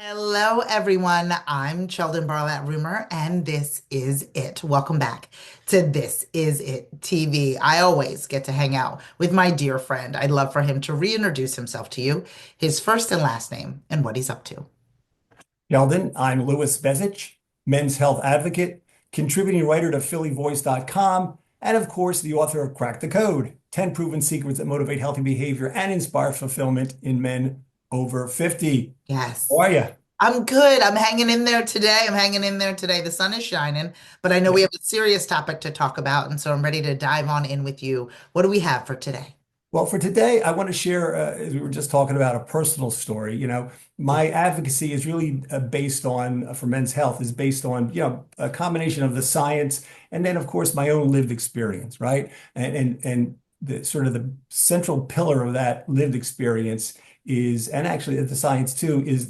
Hello, everyone. I'm Sheldon Barlat Rumor, and this is it. Welcome back to This Is It TV. I always get to hang out with my dear friend. I'd love for him to reintroduce himself to you, his first and last name, and what he's up to. Sheldon, I'm Louis Bezich, men's health advocate, contributing writer to phillyvoice.com, and of course, the author of Crack the Code, 10 Proven Secrets that Motivate Healthy Behavior and Inspire Fulfillment in Men Over 50. How Yes. are you? I'm good. I'm hanging in there today. I'm hanging in there today. The sun is shining, but I know we Yeah. have a serious topic to talk about, and so I'm ready to dive on in with you. What do we have for today? Well, for today, I want to share, as we were just talking about, a personal story. Yeah. My advocacy is really based on, for men's health, is based on, a combination of the science and then, of course, my own lived experience, right? And the sort of the central pillar of that lived experience is, and actually the science too, is,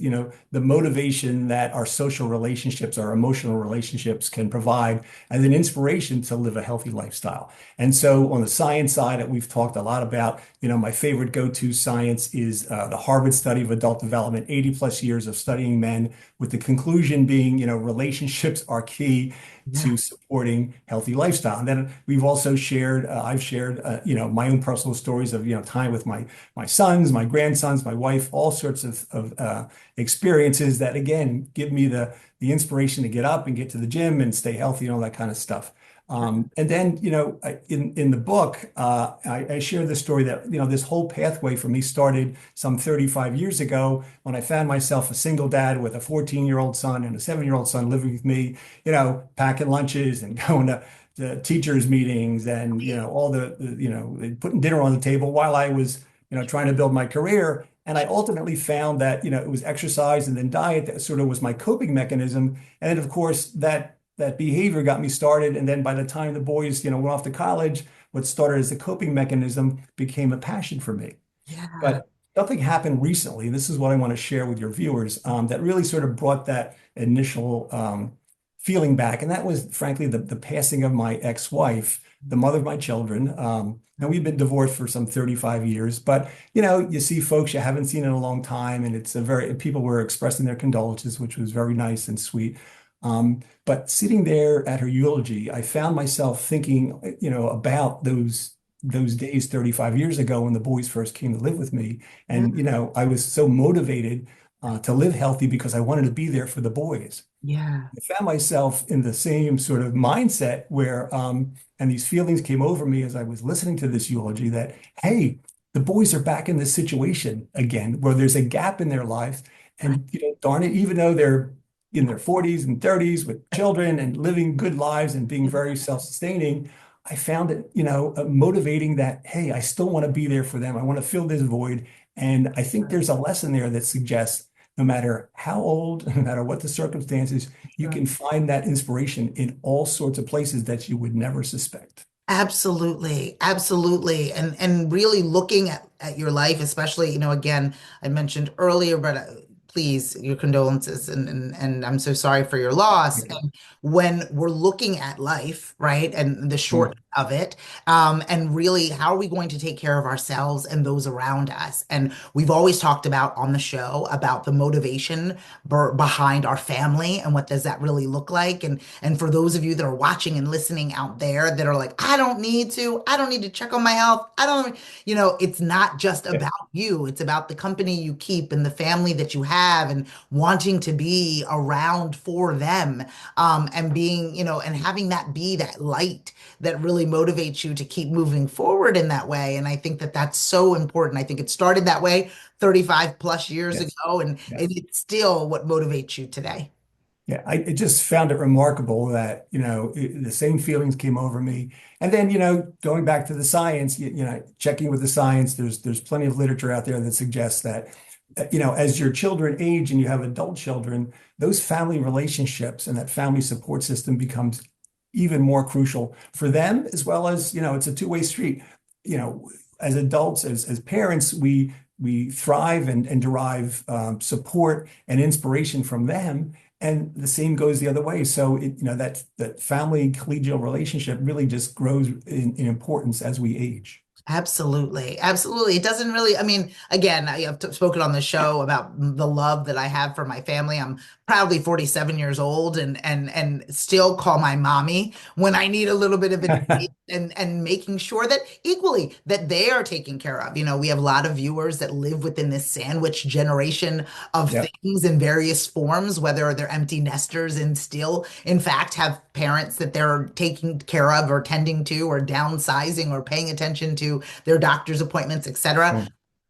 the motivation that our social relationships, our emotional relationships can provide as an inspiration to live a healthy lifestyle. And so on the science side, we've talked a lot about, my favorite go-to science is the Harvard study of adult development, 80 plus years of studying men, with the conclusion being, relationships are key Yeah. to supporting healthy lifestyle. And then we've also shared, I've shared, my own personal stories of, time with my sons, my grandsons, my wife, all sorts of experiences that, again, give me the inspiration to get up and get to the gym and stay healthy and all that kind of stuff. And then, in the book, I share the story that, this whole pathway for me started some 35 years ago when I found myself a single dad with a 14-year-old son and a 7-year-old son living with me, packing lunches and going to the teachers' meetings and, all putting dinner on the table while I was, trying to build my career. And I ultimately found that, it was exercise and then diet that sort of was my coping mechanism. And then, of course, that behavior got me started. And then by the time the boys, went off to college, what started as a coping mechanism became a passion for me. Yeah. But something happened recently, and this is what I want to share with your viewers, that really sort of brought that initial feeling back. And that was, frankly, the passing of my ex-wife, the mother of my children. And we've been divorced for some 35 years, but you see folks you haven't seen in a long time, and people were expressing their condolences, which was very nice and sweet. But sitting there at her eulogy, I found myself thinking, about those days 35 years ago when the boys first came to live with me. Yeah. And, I was so motivated to live healthy because I wanted to be there for the boys. Yeah. I found myself in the same sort of mindset where, and these feelings came over me as I was listening to this eulogy that, hey, the boys are back in this situation again, where there's a gap in their life. Right. And, darn it, even though they're in their 40s and 30s with children and living good lives and being very self-sustaining, I found it, motivating that, hey, I still want to be there for them. I want to fill this void. And I think there's a lesson there that suggests no matter how old, no matter what the circumstances, you Sure. can find that inspiration in all sorts of places that you would never suspect. Absolutely, absolutely. And really looking at your life, especially, again, I mentioned earlier, but please, your condolences and I'm so sorry for your loss. And when we're looking at life, right, and the short Mm. of it, and really how are we going to take care of ourselves and those around us? And we've always talked about on the show about the motivation behind our family and what does that really look like? And for those of you that are watching and listening out there that are like, I don't need to check on my health. I don't, it's not just Yeah. about you. It's about the company you keep and the family that you have and wanting to be around for them. And being, and having that be that light that really motivates you to keep moving forward in that way. And I think that that's so important. I think it started that way 35 plus years Yes. ago, and Yes. it's still what motivates you today. Yeah, I just found it remarkable that, the same feelings came over me. And then, going back to the science, checking with the science, there's plenty of literature out there that suggests that, as your children age and you have adult children, those family relationships and that family support system becomes even more crucial for them, as well as, it's a two-way street. You know, as adults, as parents, we thrive and derive support and inspiration from them. And the same goes the other way. So that family collegial relationship really just grows in importance as we age. Absolutely. Absolutely. It doesn't really, I mean, again, I have spoken on the show about the love that I have for my family. I'm proudly 47 years old and still call my mommy when I need a little bit of advice and making sure that equally that they are taken care of. You know, we have a lot of viewers that live within this sandwich generation of Yep. things in various forms, whether they're empty nesters and still, in fact, have parents that they're taking care of or tending to or downsizing or paying attention to their doctor's appointments, etc. Boom.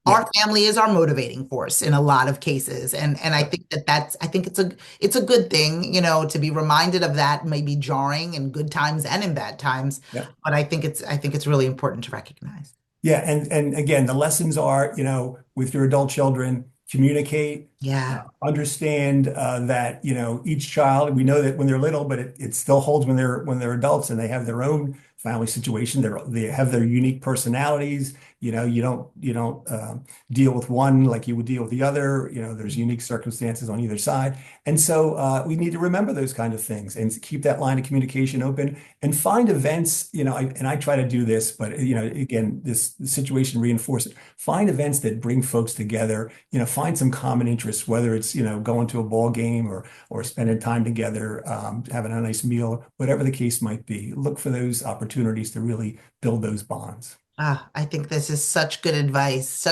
Our Yep. family is our motivating force in a lot of cases, and I Yep. think that I think it's a good thing, you know, to be reminded of that, maybe jarring in good times and in bad times, Yep. but I think it's really important to recognize. Yeah, and again, the lessons are, with your adult children, communicate, Yeah. understand that, each child, we know that when they're little, but it still holds when they're adults and they have their own family situation. They have their unique personalities. You don't deal with one like you would deal with the other. There's unique circumstances on either side, and so we need to remember those kind of things and keep that line of communication open and find events, and I try to do this, but again, this situation reinforces it. Find events that bring folks together, find some common interests, whether it's, going to a ball game or spending time together, having a nice meal, whatever the case might be. Look for those opportunities to really build those bonds. Ah, I think this is such good advice,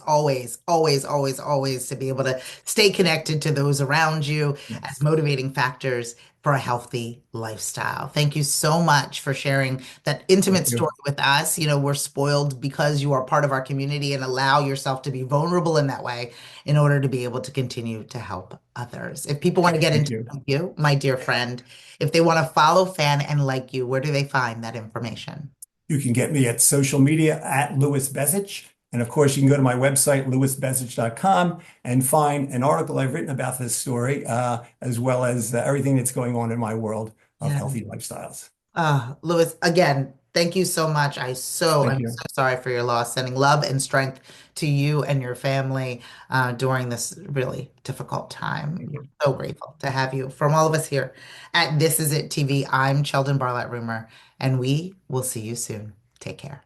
always, always, always, always to be able to stay connected to those around you as Yes. motivating factors for a healthy lifestyle. Thank you so much for sharing that intimate Thank story you. with us. You know, we're spoiled because you are part of our community and allow yourself to be vulnerable in that way in order to be able to continue to help others. If people want to get in Thank touch you. with you, my dear friend, if they want to follow, fan, and like you, where do they find that information? You can get me at social media at Louis Bezich. And of course, you can go to my website, louisbezich.com, and find an article I've written about this story, as well as everything that's going on in my world of Yeah. healthy lifestyles. Louis, again, thank you so much. Thank I'm so you. sorry for your loss. Sending love and strength to you and your family during this really difficult time. Thank you. So grateful to have you. From all of us here at This Is It TV, I'm Sheldon Barlett Rumor, and we will see you soon. Take care.